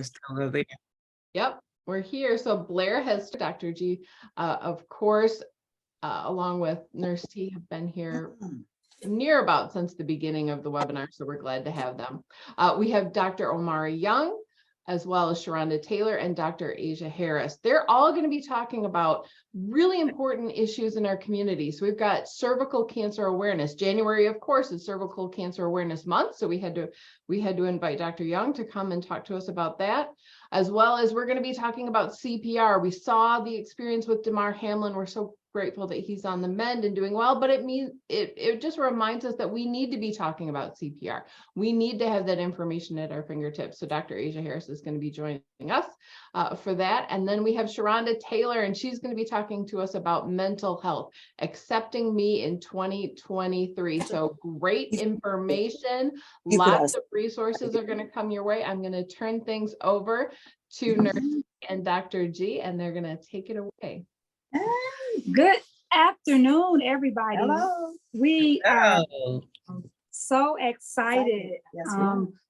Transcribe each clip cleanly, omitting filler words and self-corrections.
Still there. Yep, we're here. So Blair has Dr. G, of course, along with Nurse T, have been here near about since the beginning of the webinar. So we're glad to have them. We have Dr. Omari Young, as well as Sharonda Taylor and Dr. Asia Harris. They're all going to be talking about really important issues in our community. So we've got cervical cancer awareness. January, of course, is Cervical Cancer Awareness Month. So we had to invite Dr. Young to come and talk to us about that, as well as we're going to be talking about CPR. We saw the experience with Damar Hamlin. We're so grateful that he's on the mend and doing well, but it just reminds us that we need to be talking about CPR. We need to have that information at our fingertips. So Dr. Asia Harris is going to be joining us for that. And then we have Sharonda Taylor, and she's going to be talking to us about mental health, accepting me in 2023. So great information. Lots of resources are going to come your way. I'm going to turn things over to Nurse and Dr. G, and they're going to take it away. Good afternoon, everybody. Hello. We are so excited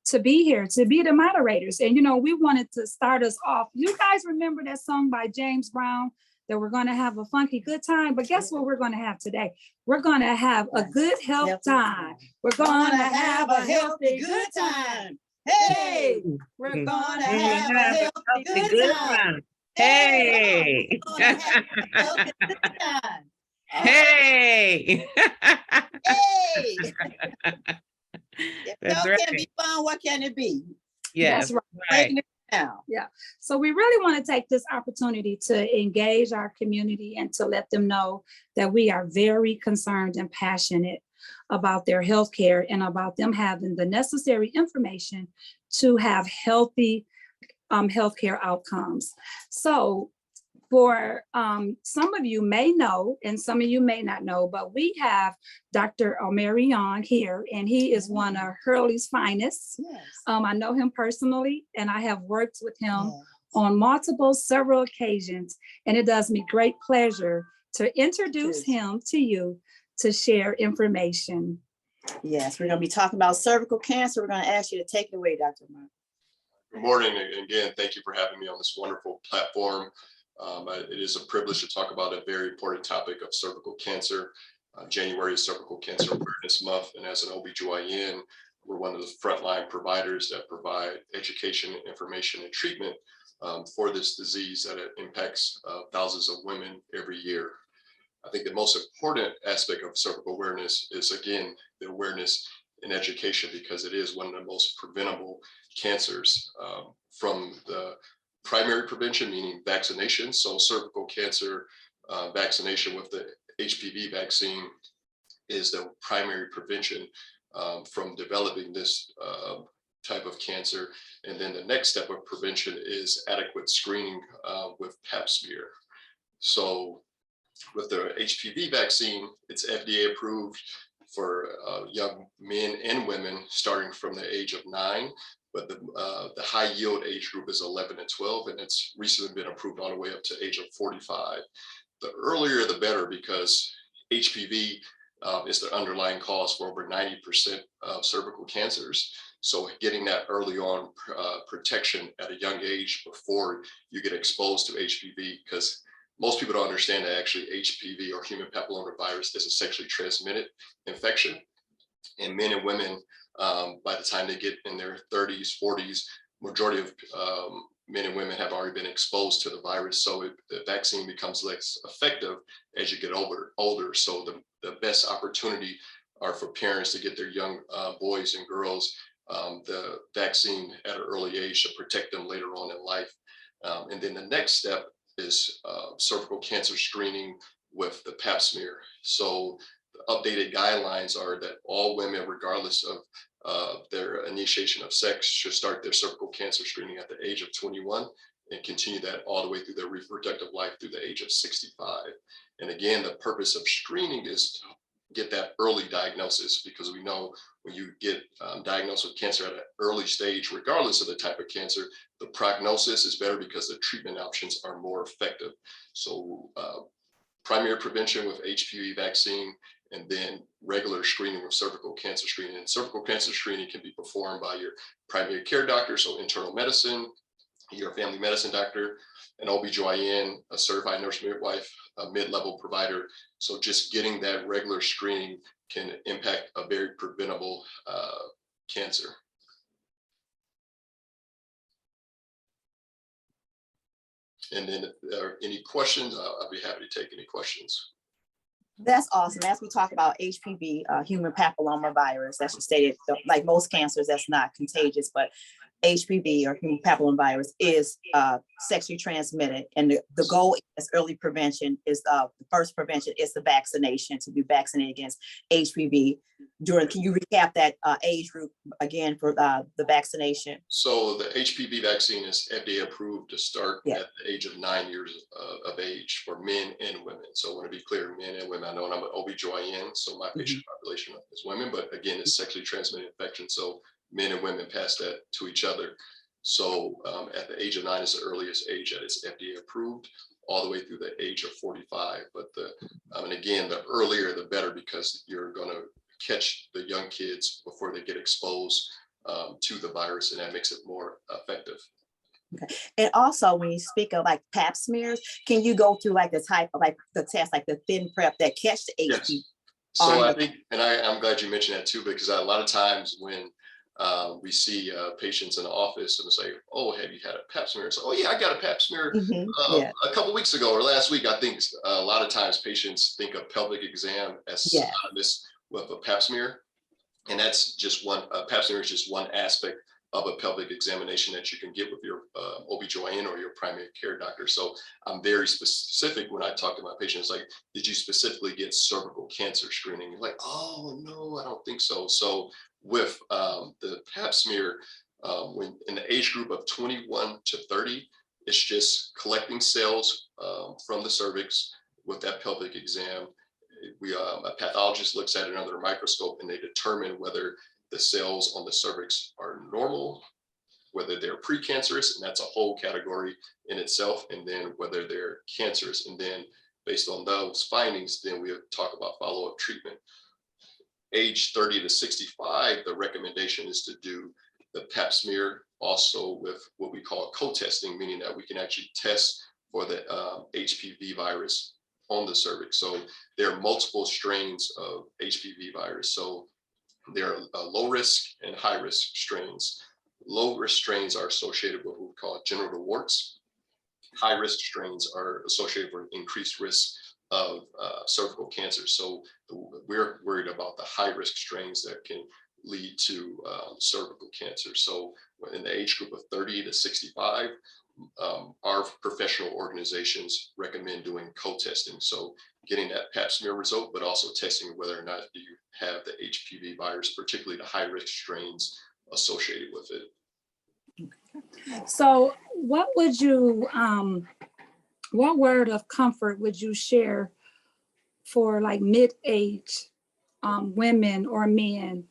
to be here, to be the moderators. And, we wanted to start us off. You guys remember that song by James Brown, that we're going to have a funky good time? But guess what we're going to have today? We're going to have a good health time. We're going to have a healthy good time. Hey, we're going to have a healthy good time. Hey. Hey. Hey. If That's health right. can be fun, what can it be? Yes. That's Right. Breaking it down. Yeah. So we really want to take this opportunity to engage our community and to let them know that we are very concerned and passionate about their healthcare and about them having the necessary information to have healthy healthcare outcomes. So for some of you may know, and some of you may not know, but we have Dr. Omari Young here, and he is one of Hurley's finest. Yes. I know him personally, and I have worked with him Yes. on several occasions, and it does me great pleasure to introduce him to you to share information. Yes, we're going to be talking about cervical cancer. We're going to ask you to take it away, Dr. Mark. Good morning, and again, thank you for having me on this wonderful platform. It is a privilege to talk about a very important topic of cervical cancer. January is Cervical Cancer Awareness Month, and as an OBGYN, we're one of the frontline providers that provide education, information, and treatment for this disease that impacts thousands of women every year. I think the most important aspect of cervical awareness is, again, the awareness and education, because it is one of the most preventable cancers from the primary prevention, meaning vaccination. So cervical cancer vaccination with the HPV vaccine is the primary prevention from developing this type of cancer. And then the next step of prevention is adequate screening with Pap smear. So with the HPV vaccine, it's FDA approved for young men and women starting from the age of 9, but the high yield age group is 11 and 12, and it's recently been approved all the way up to age of 45. The earlier the better, because HPV is the underlying cause for over 90% of cervical cancers. So getting that early on protection at a young age before you get exposed to HPV, because most people don't understand that actually HPV, or human papillomavirus, is a sexually transmitted infection. And men and women, by the time they get in their 30s, 40s, majority of men and women have already been exposed to the virus. So the vaccine becomes less effective as you get older. So the best opportunity are for parents to get their young boys and girls the vaccine at an early age to protect them later on in life. And then the next step is cervical cancer screening with the Pap smear. So the updated guidelines are that all women, regardless of their initiation of sex, should start their cervical cancer screening at the age of 21 and continue that all the way through their reproductive life through the age of 65. And again, the purpose of screening is to get that early diagnosis, because we know when you get diagnosed with cancer at an early stage, regardless of the type of cancer, the prognosis is better because the treatment options are more effective. So primary prevention with HPV vaccine, and then regular screening with cervical cancer screening. And cervical cancer screening can be performed by your primary care doctor, so internal medicine, your family medicine doctor, an OB/GYN, a certified nurse midwife, a mid-level provider. So just getting that regular screening can impact a very preventable cancer. And then if there are any questions, I'll be happy to take any questions. That's awesome. As we talk about HPV, human papilloma virus, as you stated, like most cancers, that's not contagious, but HPV or human papilloma virus is sexually transmitted. And the goal is early prevention is the first prevention is the vaccination, to be vaccinated against HPV. Can you recap that age group again for the vaccination? So the HPV vaccine is FDA approved to start at the age of 9 years of age for men and women. So I want to be clear, men and women. I know I'm an OB/GYN, so my patient population is women, but again, it's sexually transmitted infection. So men and women pass that to each other. So at the age of 9 is the earliest age that is FDA approved, all the way through the age of 45. But and again, the earlier the better, because you're going to catch the young kids before they get exposed to the virus, and that makes it more effective. Okay. And also, when you speak of like pap smears, can you go through like the type of like the test, like the thin prep that catch the HPV? Yes. So I think, and I'm glad you mentioned that too, because a lot of times when we see patients in the office and say, "Oh, have you had a pap smear?" So, "Oh yeah, I got a pap smear a couple weeks ago or last week." I think a lot of times patients think of pelvic exam as synonymous with a pap smear, and that's just one. Pap smear is just one aspect of a pelvic examination that you can get with your OB/GYN or your primary care doctor. So I'm very specific when I talk to my patients, like, "Did you specifically get cervical cancer screening?" You're like, "Oh no, I don't think so." So with the pap smear, when in the age group of 21 to 30, it's just collecting cells from the cervix with that pelvic exam. A pathologist looks at it under a microscope and they determine whether the cells on the cervix are normal, whether they're precancerous, and that's a whole category in itself, and then whether they're cancerous. And then based on those findings, then we talk about follow-up treatment. Age 30 to 65, the recommendation is to do the pap smear also with what we call co-testing, meaning that we can actually test for the HPV virus on the cervix. So there are multiple strains of HPV virus. So there are low risk and high risk strains. Low risk strains are associated with what we call genital warts. High risk strains are associated with increased risk of cervical cancer. So we're worried about the high risk strains that can lead to cervical cancer. So in the age group of 30 to 65, our professional organizations recommend doing co-testing. So getting that pap smear result, but also testing whether or not you have the HPV virus, particularly the high risk strains associated with it. So what would you, what word of comfort would you share for like mid-age women or men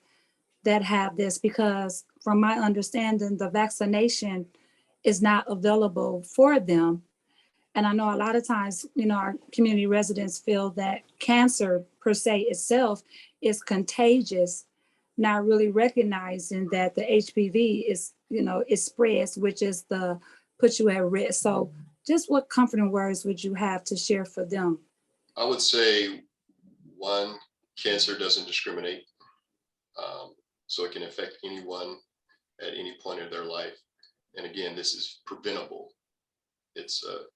that have this? Because from my understanding, the vaccination is not available for them. And I know a lot of times, you know, our community residents feel that cancer per se itself is contagious, not really recognizing that the HPV is, you know, it spreads, which is the put you at risk. So just what comforting words would you have to share for them? I would say, one, cancer doesn't discriminate. So it can affect anyone at any point in their life. And again, this is preventable. It's a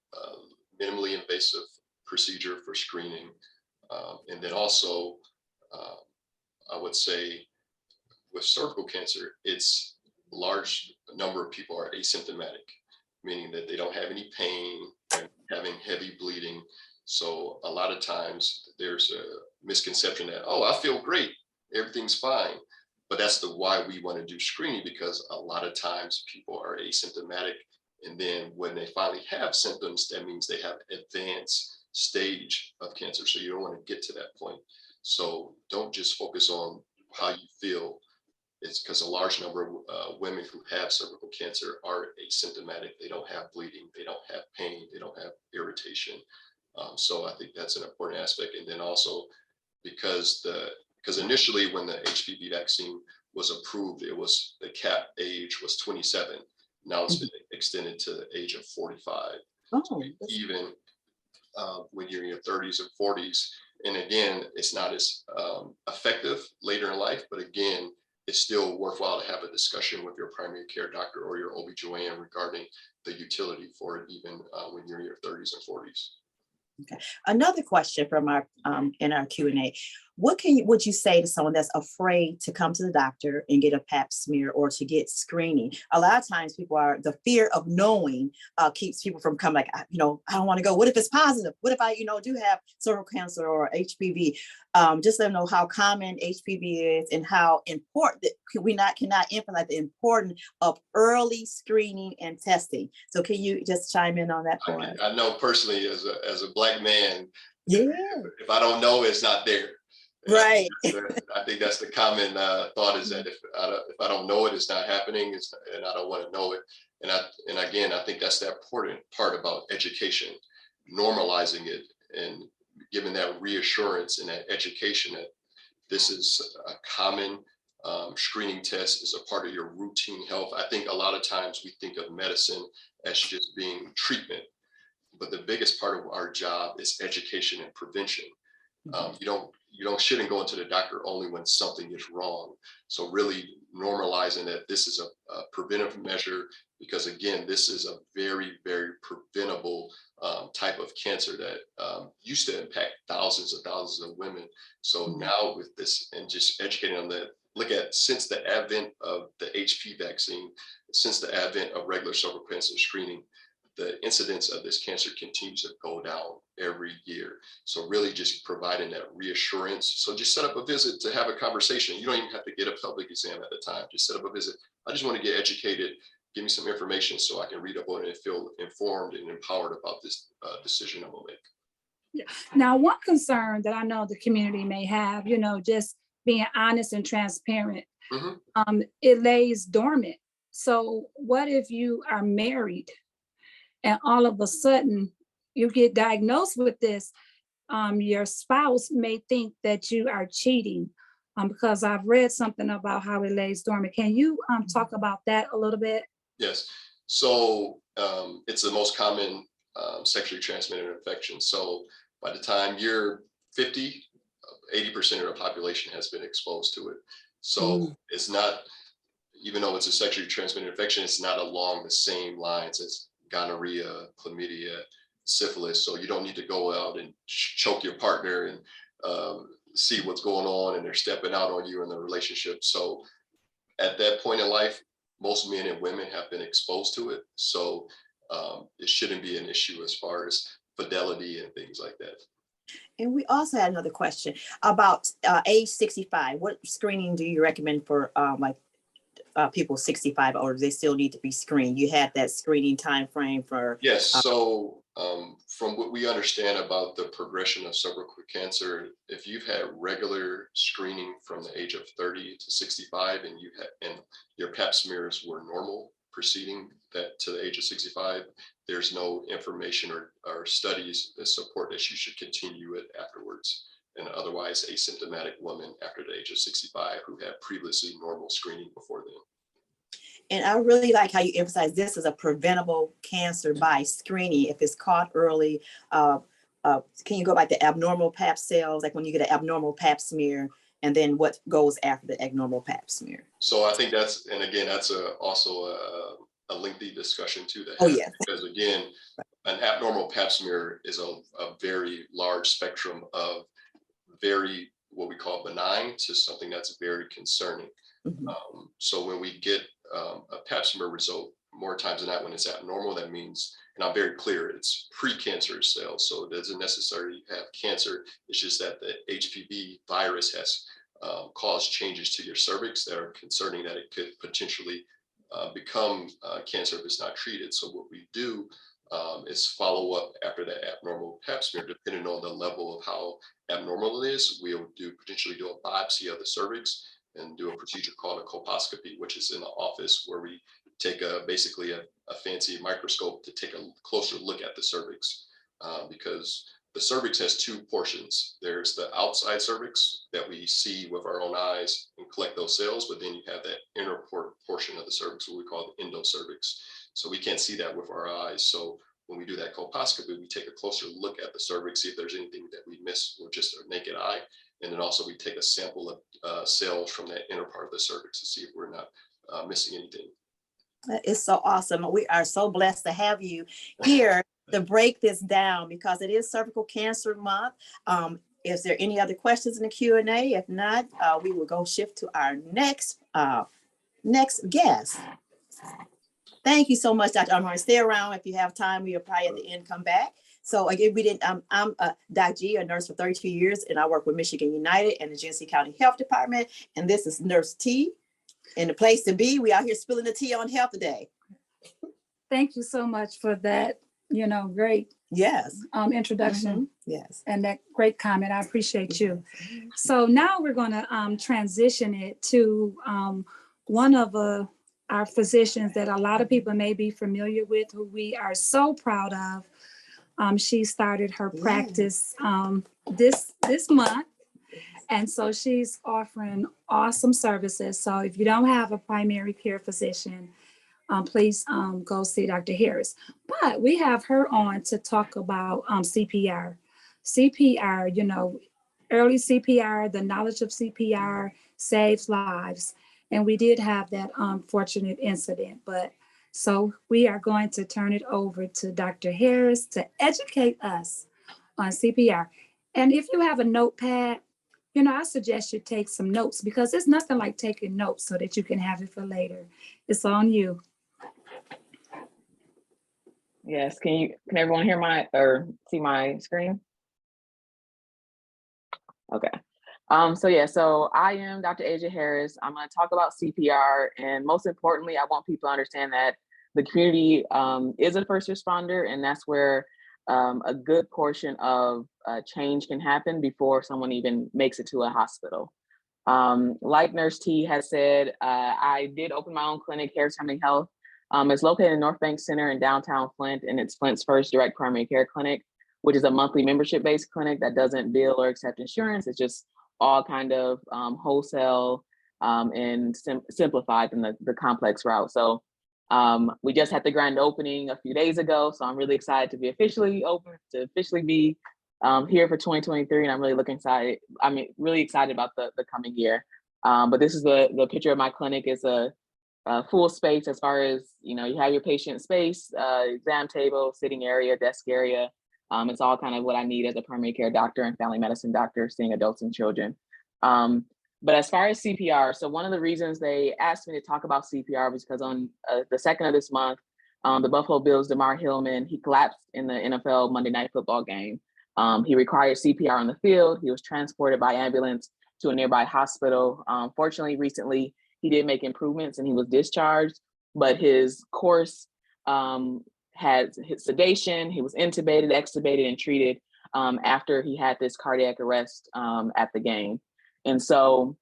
minimally invasive procedure for screening. And then also, I would say with cervical cancer, it's a large number of people are asymptomatic, meaning that they don't have any pain, and having heavy bleeding. So a lot of times there's a misconception that, "Oh, I feel great, everything's fine." But that's why we want to do screening, because a lot of times people are asymptomatic. And then when they finally have symptoms, that means they have advanced stage of cancer. So you don't want to get to that point. So don't just focus on how you feel. It's because a large number of women who have cervical cancer are asymptomatic. They don't have bleeding, they don't have pain, they don't have irritation. So I think that's an important aspect. And then also because initially when the HPV vaccine was approved, it was the cap age was 27. Now it's been extended to the age of 45. Oh, Even when you're in your 30s and 40s. And again, it's not as effective later in life, but again, it's still worthwhile to have a discussion with your primary care doctor or your OB/GYN regarding the utility for it, even when you're in your 30s and 40s. okay. Another question from our in our Q&A. Would you say to someone that's afraid to come to the doctor and get a pap smear or to get screening? A lot of times the fear of knowing keeps people from coming, like, I don't want to go. What if it's positive? What if I, do have cervical cancer or HPV? Just let them know how common HPV is and how important cannot emphasize the importance of early screening and testing. So can you just chime in on that point? I know personally as a Black man, Yeah. if I don't know, it's not there. Right. I think that's the common thought, is that if I don't know it, it's not happening, and I don't want to know it. And again, I think that's the important part about education, normalizing it and giving that reassurance and that education that this is a common screening test, is a part of your routine health. I think a lot of times we think of medicine as just being treatment, but the biggest part of our job is education and prevention. You shouldn't go into the doctor only when something is wrong. So really normalizing that this is a preventive measure, because again, this is a very, very preventable type of cancer that used to impact thousands of women. So now with this, and just educating on that, since the advent of the HP vaccine, since the advent of regular cervical cancer screening, the incidence of this cancer continues to go down every year. So really just providing that reassurance. So just set up a visit to have a conversation. You don't even have to get a pelvic exam at the time. Just set up a visit. I just want to get educated. Give me some information so I can read up on it and feel informed and empowered about this decision I'm gonna make. Yeah. Now, one concern that I know the community may have, just being honest and transparent, it lays dormant. So what if you are married and all of a sudden you get diagnosed with this? Your spouse may think that you are cheating, because I've read something about how it lays dormant. Can you talk about that a little bit? Yes. So it's the most common sexually transmitted infection. So by the time you're 50, 80% of the population has been exposed to it. So it's not, even though it's a sexually transmitted infection, it's not along the same lines as gonorrhea, chlamydia, syphilis. So you don't need to go out and choke your partner and see what's going on and they're stepping out on you in the relationship. So at that point in life, most men and women have been exposed to it. So it shouldn't be an issue as far as fidelity and things like that. And we also had another question about age 65. What screening do you recommend for people 65 or do they still need to be screened? You had that screening time frame for. Yes. So from what we understand about the progression of cervical cancer, if you've had regular screening from the age of 30 to 65 and your pap smears were normal preceding that to the age of 65, there's no information or studies that support that you should continue it afterwards. And otherwise asymptomatic woman after the age of 65 who had previously normal screening before then. And I really like how you emphasize this is a preventable cancer by screening. If it's caught early, can you go by the abnormal pap cells, like when you get an abnormal pap smear, and then what goes after the abnormal pap smear? So I think that's also a lengthy discussion too. Oh, yeah. Because again, an abnormal pap smear is a very large spectrum of very, what we call benign, to something that's very concerning. So when we get a pap smear result, more times than not, when it's abnormal, that means, and I'm very clear, it's precancerous cells. So it doesn't necessarily have cancer. It's just that the HPV virus has caused changes to your cervix that are concerning, that it could potentially become cancer if it's not treated. So what we do is follow up after that abnormal pap smear, depending on the level of how abnormal it is. We'll potentially do a biopsy of the cervix and do a procedure called a colposcopy, which is in the office where we take basically a fancy microscope to take a closer look at the cervix, because the cervix has two portions. There's the outside cervix that we see with our own eyes and collect those cells, but then you have that inner portion of the cervix, what we call the endocervix. So we can't see that with our eyes. So when we do that colposcopy, we take a closer look at the cervix, see if there's anything that we miss with just our naked eye. And then also we take a sample of cells from that inner part of the cervix to see if we're not missing anything. That is so awesome. We are so blessed to have you here to break this down because it is Cervical Cancer Month. Is there any other questions in the Q&A? If not, we will go shift to our next guest. Thank you so much, Dr. Armstrong. Stay around. If you have time, we'll probably at the end come back. So again, I'm Doc G, a nurse for 32 years, and I work with Michigan United and the Genesee County Health Department. And this is Nurse T. And the place to be, we out here spilling the tea on health today. Thank you so much for that, great introduction. Yes. And that great comment. I appreciate you. So now we're going to transition it to one of our physicians that a lot of people may be familiar with, who we are so proud of. She started her practice this month. And so she's offering awesome services. So if you don't have a primary care physician, please go see Dr. Harris. But we have her on to talk about CPR. CPR, early CPR, the knowledge of CPR saves lives. And we did have that unfortunate incident. But so we are going to turn it over to Dr. Harris to educate us on CPR. And if you have a notepad, I suggest you take some notes because there's nothing like taking notes so that you can have it for later. It's on you. Yes, can everyone hear or see my screen? Okay. So I am Dr. Asia Harris. I'm going to talk about CPR, and most importantly, I want people to understand that the community is a first responder, and that's where a good portion of change can happen before someone even makes it to a hospital. Like Nurse T has said, I did open my own clinic, Harris Family Health. It's located in North Bank Center in downtown Flint, and it's Flint's first direct primary care clinic, which is a monthly membership-based clinic that doesn't bill or accept insurance. It's just all kind of wholesale and simplified in the complex route. So we just had the grand opening a few days ago, so I'm really excited to be officially open, to officially be here for 2023, and I'm really really excited about the coming year. But this is the picture of my clinic. It's a full space as far as, you have your patient space, exam table, sitting area, desk area. It's all kind of what I need as a primary care doctor and family medicine doctor, seeing adults and children. But as far as CPR, so one of the reasons they asked me to talk about CPR was because on the 2nd of this month, the Buffalo Bills' DeMar Hillman, he collapsed in the NFL Monday Night Football game. He required CPR on the field. He was transported by ambulance to a nearby hospital. Fortunately, recently, he did make improvements and he was discharged, but his course had sedation. He was intubated, extubated, and treated after he had this cardiac arrest at the game. And so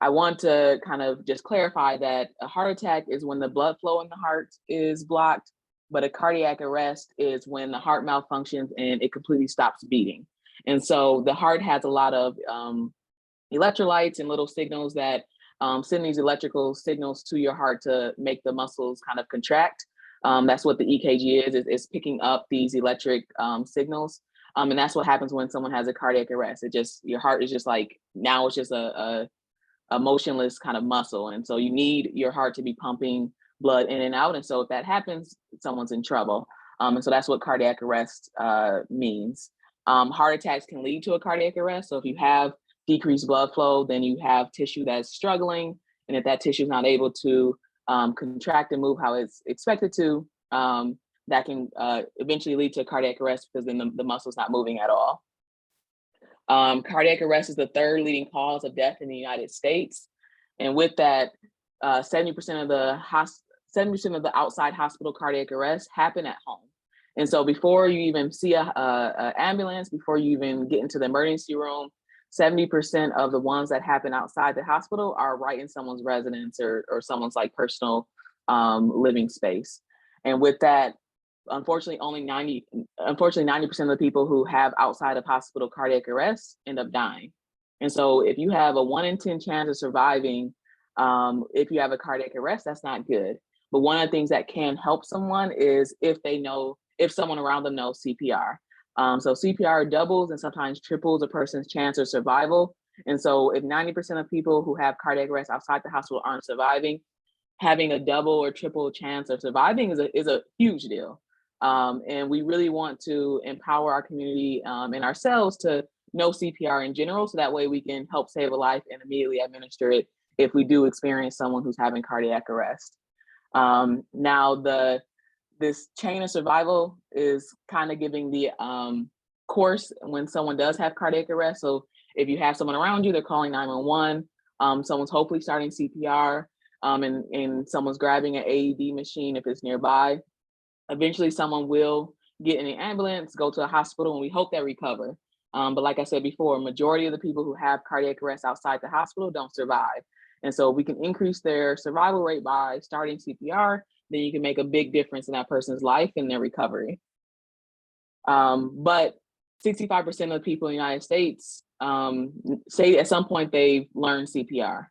I want to kind of just clarify that a heart attack is when the blood flow in the heart is blocked, but a cardiac arrest is when the heart malfunctions and it completely stops beating. And so the heart has a lot of electrolytes and little signals that send these electrical signals to your heart to make the muscles kind of contract. That's what the EKG is picking up these electric signals. And that's what happens when someone has a cardiac arrest. Your heart is just like, now it's just a motionless kind of muscle. And so you need your heart to be pumping blood in and out. And so if that happens, someone's in trouble. And so that's what cardiac arrest means. Heart attacks can lead to a cardiac arrest. So if you have decreased blood flow, then you have tissue that's struggling. And if that tissue is not able to contract and move how it's expected to, that can eventually lead to cardiac arrest because then the muscle's not moving at all. Cardiac arrest is the 3rd leading cause of death in the United States. And with that, 70% of the outside hospital cardiac arrests happen at home. And so before you even see a ambulance, before you even get into the emergency room, 70% of the ones that happen outside the hospital are right in someone's residence or someone's like personal living space. And with that, unfortunately, 90% of the people who have outside of hospital cardiac arrest end up dying. And so if you have a 1 in 10 chance of surviving, if you have a cardiac arrest, that's not good. But one of the things that can help someone is if someone around them knows CPR. So CPR doubles and sometimes triples a person's chance of survival. And so if 90% of people who have cardiac arrest outside the hospital aren't surviving, having a double or triple chance of surviving is a huge deal. And we really want to empower our community and ourselves to know CPR in general, so that way we can help save a life and immediately administer it if we do experience someone who's having cardiac arrest. Now, this chain of survival is kind of giving the course when someone does have cardiac arrest. So if you have someone around you, they're calling 911, someone's hopefully starting CPR, and someone's grabbing an AED machine if it's nearby. Eventually someone will get in an ambulance, go to a hospital, and we hope they recover. But like I said before, majority of the people who have cardiac arrest outside the hospital don't survive. And so we can increase their survival rate by starting CPR, then you can make a big difference in that person's life and their recovery. But 65% of the people in the United States say at some point they've learned CPR.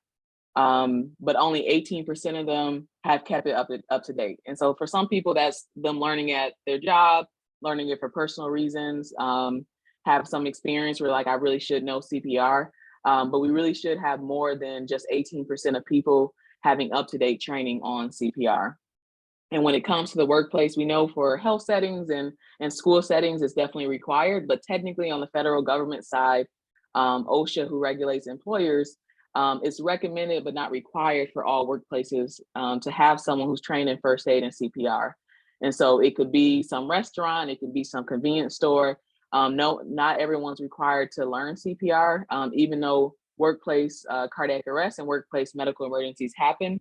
But only 18% of them have kept it up to date. And so for some people, that's them learning at their job, learning it for personal reasons, have some experience where like, I really should know CPR. But we really should have more than just 18% of people having up-to-date training on CPR. And when it comes to the workplace, we know for health settings and school settings, it's definitely required, but technically on the federal government side, OSHA, who regulates employers, it's recommended but not required for all workplaces to have someone who's trained in first aid and CPR. And so it could be some restaurant, it could be some convenience store. No, not everyone's required to learn CPR, even though workplace cardiac arrest and workplace medical emergencies happen.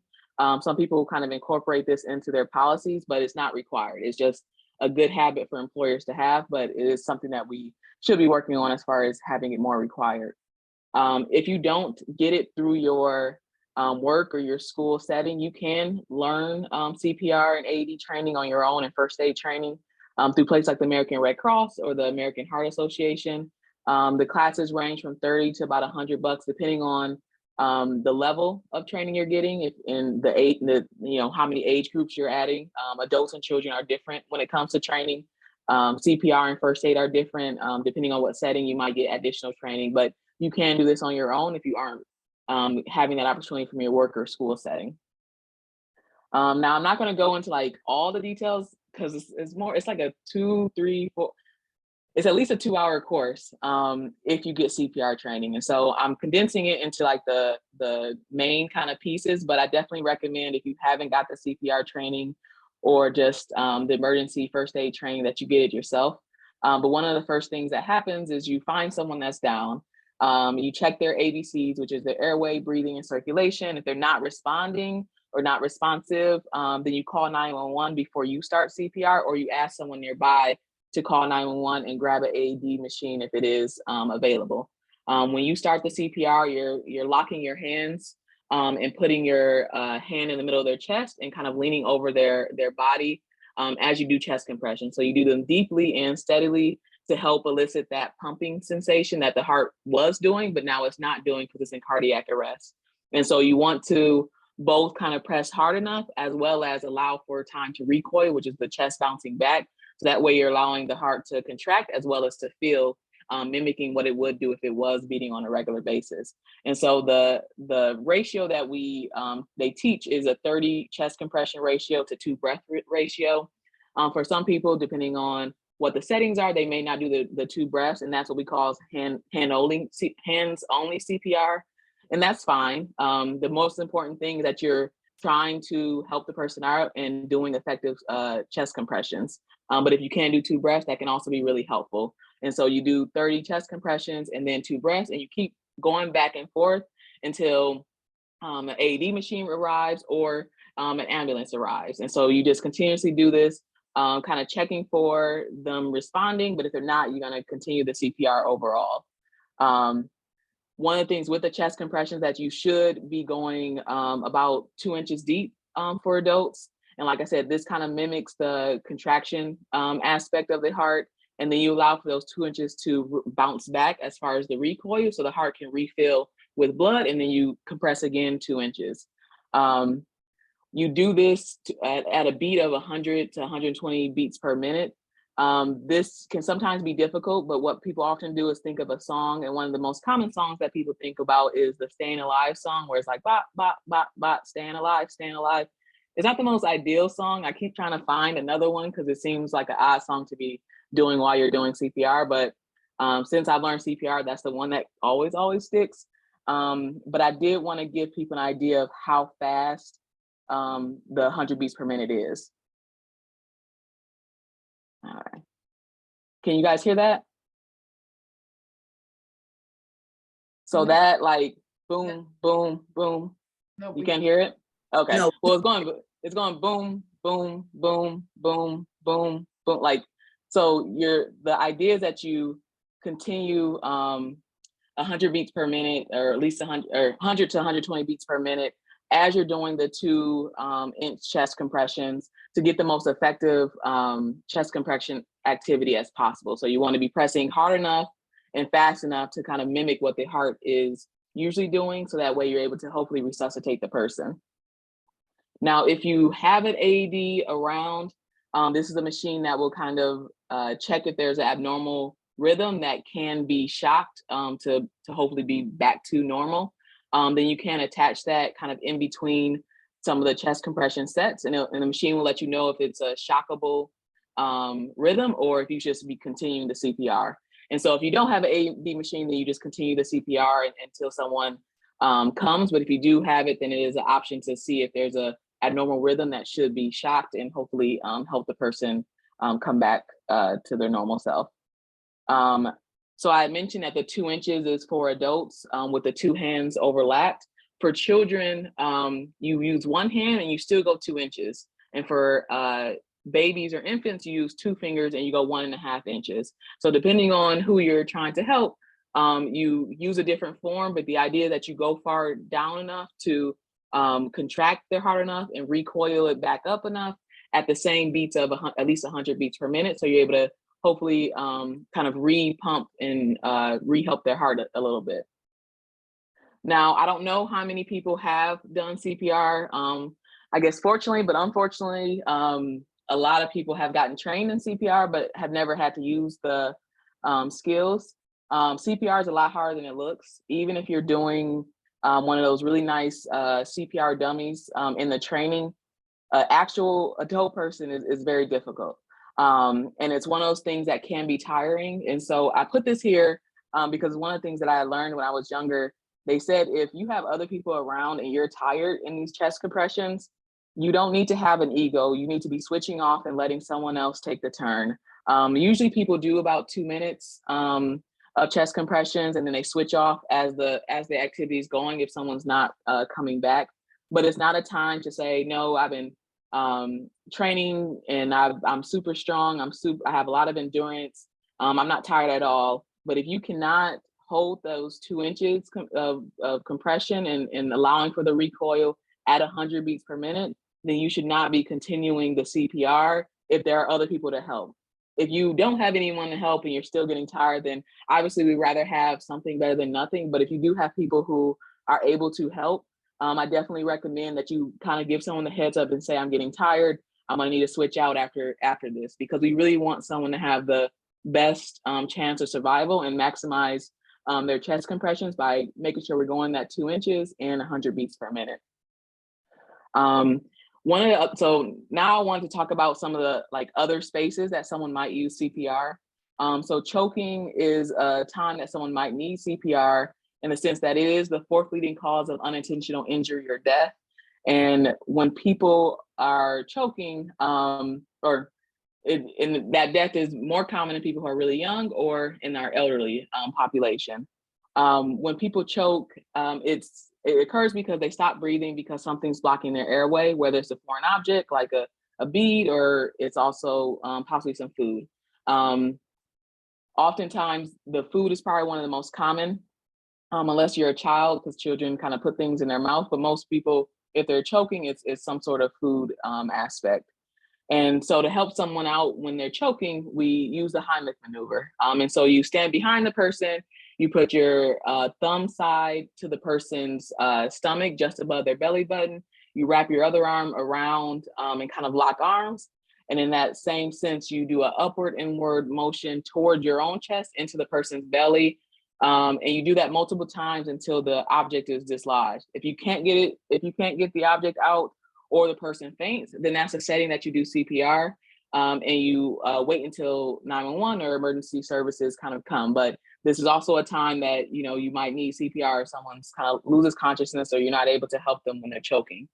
Some people kind of incorporate this into their policies, but it's not required. It's just a good habit for employers to have, but it is something that we should be working on as far as having it more required. If you don't get it through your work or your school setting, you can learn CPR and AED training on your own and first aid training through places like the American Red Cross or the American Heart Association. The classes range from $30 to about $100, depending on the level of training you're getting, if in how many age groups you're adding. Adults and children are different when it comes to training. CPR and first aid are different. Depending on what setting, you might get additional training, but you can do this on your own if you aren't having that opportunity from your work or school setting. Now, I'm not going to go into like all the details because it's like a 2, 3, 4, it's at least a 2-hour course if you get CPR training. And so I'm condensing it into like the main kind of pieces, but I definitely recommend if you haven't got the CPR training or just the emergency first aid training that you get it yourself. But one of the first things that happens is you find someone that's down. You check their ABCs, which is their airway, breathing, and circulation. If they're not responding or not responsive, then you call 911 before you start CPR, or you ask someone nearby to call 911 and grab an AED machine if it is available. When you start the CPR, you're locking your hands and putting your hand in the middle of their chest and kind of leaning over their body as you do chest compression. So you do them deeply and steadily to help elicit that pumping sensation that the heart was doing, but now it's not doing because it's in cardiac arrest. And so you want to both kind of press hard enough as well as allow for time to recoil, which is the chest bouncing back. So that way you're allowing the heart to contract as well as to feel, mimicking what it would do if it was beating on a regular basis. And so the ratio that they teach is a 30 chest compression ratio to 2 breath ratio. For some people, depending on what the settings are, they may not do the 2 breaths, and that's what we call hands-only CPR, and that's fine. The most important thing is that you're trying to help the person out and doing effective chest compressions. But if you can do 2 breaths, that can also be really helpful. And so you do 30 chest compressions and then 2 breaths, and you keep going back and forth until an AED machine arrives or an ambulance arrives. And so you just continuously do this, kind of checking for them responding, but if they're not, you're going to continue the CPR overall. One of the things with the chest compressions that you should be going about 2 inches deep for adults. And like I said, this kind of mimics the contraction aspect of the heart. And then you allow for those 2 inches to bounce back as far as the recoil, so the heart can refill with blood, and then you compress again 2 inches. you do this at a beat of 100 to 120 beats per minute. This can sometimes be difficult, but what people often do is think of a song. And one of the most common songs that people think about is the Staying Alive song, where it's like, bop, bop, bop, bop, staying alive, staying alive. It's not the most ideal song. I keep trying to find another one because it seems like an odd song to be doing while you're doing CPR. But since I've learned CPR, that's the one that always sticks. But I did want to give people an idea of how fast the 100 beats per minute is. All right. Can you guys hear that? So that like boom, boom, boom. No, You we can't hear it? Okay. No. Well, it's going boom, boom, boom, boom, boom, boom. Like, so the idea is that you continue 100 beats per minute, or at least 100 to 120 beats per minute as you're doing the 2-inch chest compressions to get the most effective chest compression activity as possible. So you want to be pressing hard enough and fast enough to kind of mimic what the heart is usually doing. So that way you're able to hopefully resuscitate the person. Now, if you have an AED around, this is a machine that will kind of check if there's an abnormal rhythm that can be shocked to hopefully be back to normal. Then you can attach that kind of in between some of the chest compression sets, and the machine will let you know if it's a shockable rhythm or if you should just be continuing the CPR. And so if you don't have an AED machine, then you just continue the CPR until someone comes. But if you do have it, then it is an option to see if there's a abnormal rhythm that should be shocked and hopefully help the person come back to their normal self. So I mentioned that the 2 inches is for adults with the 2 hands overlapped. For children, you use 1 hand and you still go 2 inches. And for babies or infants, you use 2 fingers and you go 1.5 inches. So depending on who you're trying to help, you use a different form, but the idea that you go far down enough to contract their heart enough and recoil it back up enough at the same beats of at least 100 beats per minute. So you're able to hopefully kind of re-pump and re-help their heart a little bit. Now, I don't know how many people have done CPR. I guess fortunately, but unfortunately, a lot of people have gotten trained in CPR, but have never had to use the skills. CPR is a lot harder than it looks. Even if you're doing one of those really nice CPR dummies in the training, actual adult person is very difficult. And it's one of those things that can be tiring. And so I put this here because one of the things that I learned when I was younger, they said, if you have other people around and you're tired in these chest compressions, you don't need to have an ego. You need to be switching off and letting someone else take the turn. Usually people do about 2 minutes of chest compressions, and then they switch off as the activity is going if someone's not coming back. But it's not a time to say, no, I've been training and I'm super strong. I have a lot of endurance. I'm not tired at all. But if you cannot hold those 2 inches of compression and allowing for the recoil at 100 beats per minute, then you should not be continuing the CPR if there are other people to help. If you don't have anyone to help and you're still getting tired, then obviously we'd rather have something better than nothing. But if you do have people who are able to help, I definitely recommend that you kind of give someone the heads up and say, I'm getting tired. I'm gonna need to switch out after this, because we really want someone to have the best chance of survival and maximize their chest compressions by making sure we're going that 2 inches and 100 beats per minute. So now I want to talk about some of the other spaces that someone might use CPR. So choking is a time that someone might need CPR, in the sense that it is the 4th leading cause of unintentional injury or death. And when people are choking, that death is more common in people who are really young or in our elderly population. When people choke, it occurs because they stop breathing because something's blocking their airway, whether it's a foreign object like a bead, or it's also possibly some food. Oftentimes, the food is probably one of the most common, unless you're a child, because children kind of put things in their mouth. But most people, if they're choking, it's some sort of food aspect. And so to help someone out when they're choking, we use the Heimlich maneuver. And so you stand behind the person, you put your thumb side to the person's stomach just above their belly button, you wrap your other arm around and kind of lock arms. And in that same sense, you do an upward inward motion toward your own chest into the person's belly. And you do that multiple times until the object is dislodged. If you can't get the object out or the person faints, then that's a setting that you do CPR. And you wait until 911 or emergency services kind of come. But this is also a time that, you know, you might need CPR if someone's kind of loses consciousness or you're not able to help them when they're choking.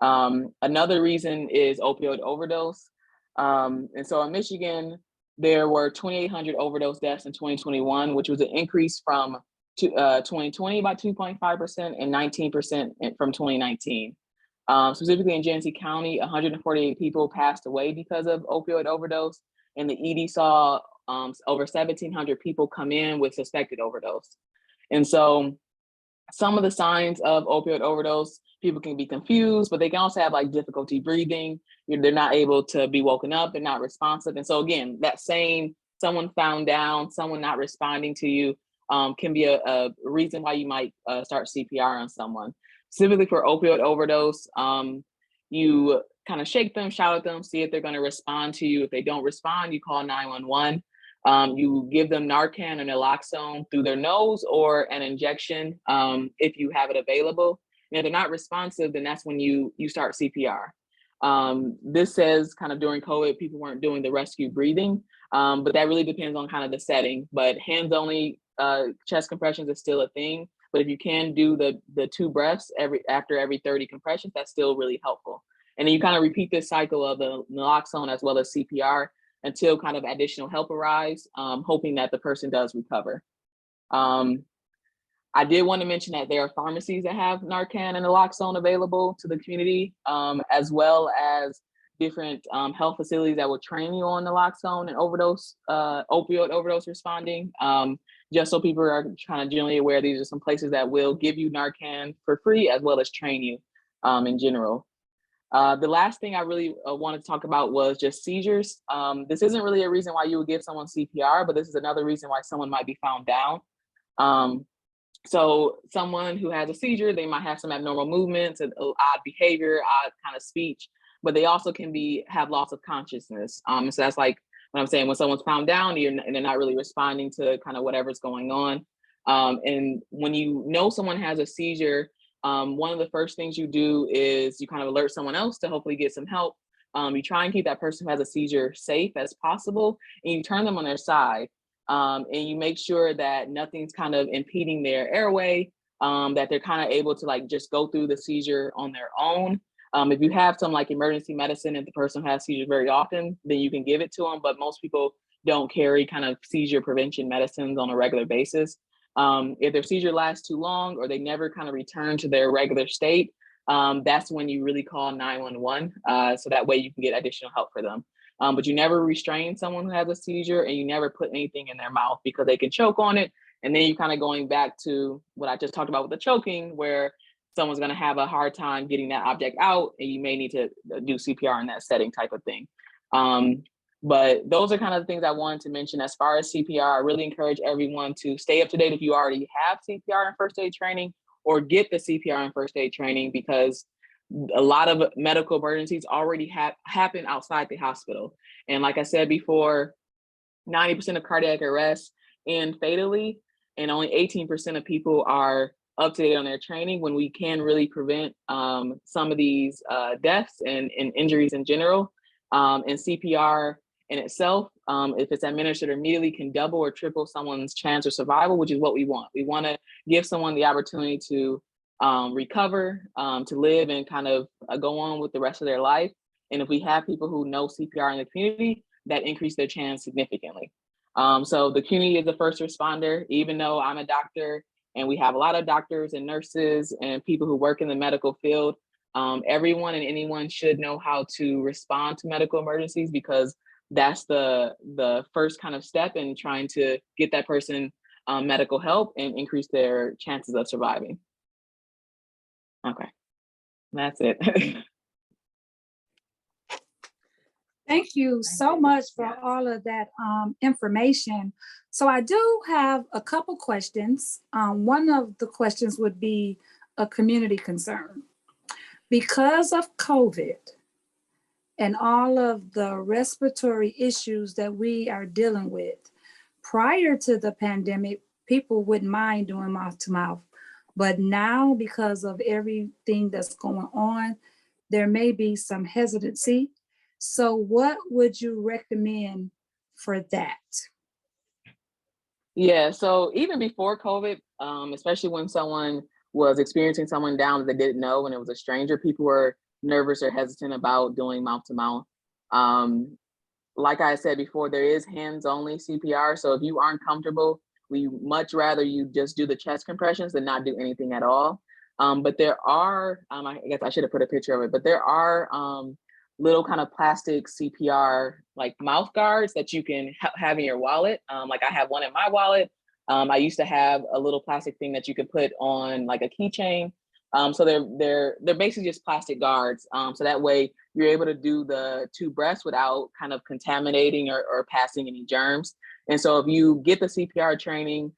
Another reason is opioid overdose. And so in Michigan, there were 2,800 overdose deaths in 2021, which was an increase from 2020 by 2.5% and 19% from 2019. Specifically in Genesee County, 148 people passed away because of opioid overdose, and the ED saw over 1,700 people come in with suspected overdose. And so some of the signs of opioid overdose, people can be confused, but they can also have like difficulty breathing. They're not able to be woken up, they're not responsive. And so again, that same someone found down, someone not responding to you can be a reason why you might start CPR on someone. Specifically for opioid overdose, you kind of shake them, shout at them, see if they're going to respond to you. If they don't respond, you call 911. You give them Narcan or naloxone through their nose or an injection if you have it available. And if they're not responsive, then that's when you start CPR. This says kind of during COVID, people weren't doing the rescue breathing, but that really depends on kind of the setting. But hands only chest compressions is still a thing. But if you can do the 2 breaths after every 30 compressions, that's still really helpful. And then you kind of repeat this cycle of the naloxone as well as CPR until kind of additional help arrives, hoping that the person does recover. I did want to mention that there are pharmacies that have Narcan and naloxone available to the community, as well as different health facilities that will train you on naloxone and opioid overdose responding. Just so people are kind of generally aware, these are some places that will give you Narcan for free, as well as train you in general. The last thing I really wanted to talk about was just seizures. This isn't really a reason why you would give someone CPR, but this is another reason why someone might be found down. So someone who has a seizure, they might have some abnormal movements, and odd behavior, odd kind of speech, but they also can have loss of consciousness. So that's like what I'm saying, when someone's found down and they're not really responding to kind of whatever's going on. And when you know someone has a seizure, one of the first things you do is you kind of alert someone else to hopefully get some help. You try and keep that person who has a seizure safe as possible, and you turn them on their side. And you make sure that nothing's kind of impeding their airway, that they're kind of able to like just go through the seizure on their own. If you have some like emergency medicine and the person has seizures very often, then you can give it to them, but most people don't carry kind of seizure prevention medicines on a regular basis. If their seizure lasts too long or they never kind of return to their regular state, that's when you really call 911. So that way you can get additional help for them. But you never restrain someone who has a seizure, and you never put anything in their mouth because they can choke on it. And then you're kind of going back to what I just talked about with the choking, where someone's going to have a hard time getting that object out, and you may need to do CPR in that setting type of thing. But those are kind of the things I wanted to mention. As far as CPR, I really encourage everyone to stay up to date if you already have CPR and first aid training, or get the CPR and first aid training, because a lot of medical emergencies already happen outside the hospital. And like I said before, 90% of cardiac arrests end fatally, and only 18% of people are up to date on their training, when we can really prevent some of these deaths and injuries in general. And CPR in itself, if it's administered immediately, can double or triple someone's chance of survival, which is what we want. We want to give someone the opportunity to recover, to live and kind of go on with the rest of their life. And if we have people who know CPR in the community, that increase their chance significantly. So the community is the first responder. Even though I'm a doctor and we have a lot of doctors and nurses and people who work in the medical field, everyone and anyone should know how to respond to medical emergencies, because that's the first kind of step in trying to get that person medical help and increase their chances of surviving. Okay, that's it. Thank you so much for all of that information. So I do have a couple questions. One of the questions would be a community concern. Because of COVID and all of the respiratory issues that we are dealing with, prior to the pandemic, people wouldn't mind doing mouth to mouth. But now, because of everything that's going on, there may be some hesitancy. So what would you recommend for that? Yeah, so even before COVID, especially when someone was experiencing someone down that they didn't know and it was a stranger, people were nervous or hesitant about doing mouth to mouth. Like I said before, there is hands-only CPR. So if you aren't comfortable, we much rather you just do the chest compressions than not do anything at all. But there are, I guess I should have put a picture of it, but there are little kind of plastic CPR like mouth guards that you can have in your wallet. Like I have one in my wallet. I used to have a little plastic thing that you could put on like a keychain. So they're basically just plastic guards. So that way you're able to do the 2 breaths without kind of contaminating or passing any germs. And so if you get the CPR training,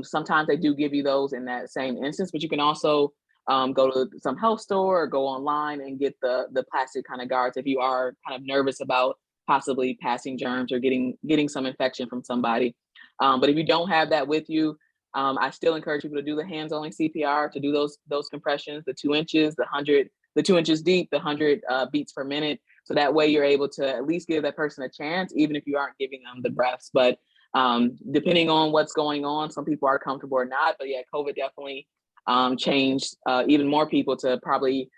sometimes they do give you those in that same instance, but you can also go to some health store or go online and get the plastic kind of guards if you are kind of nervous about possibly passing germs or getting some infection from somebody. But if you don't have that with you, I still encourage people to do the hands-only CPR, to do those compressions, the 2 inches, the 2 inches deep, the 100 beats per minute. So that way you're able to at least give that person a chance, even if you aren't giving them the breaths. But depending on what's going on, some people are comfortable or not. But yeah, COVID definitely changed even more people to probably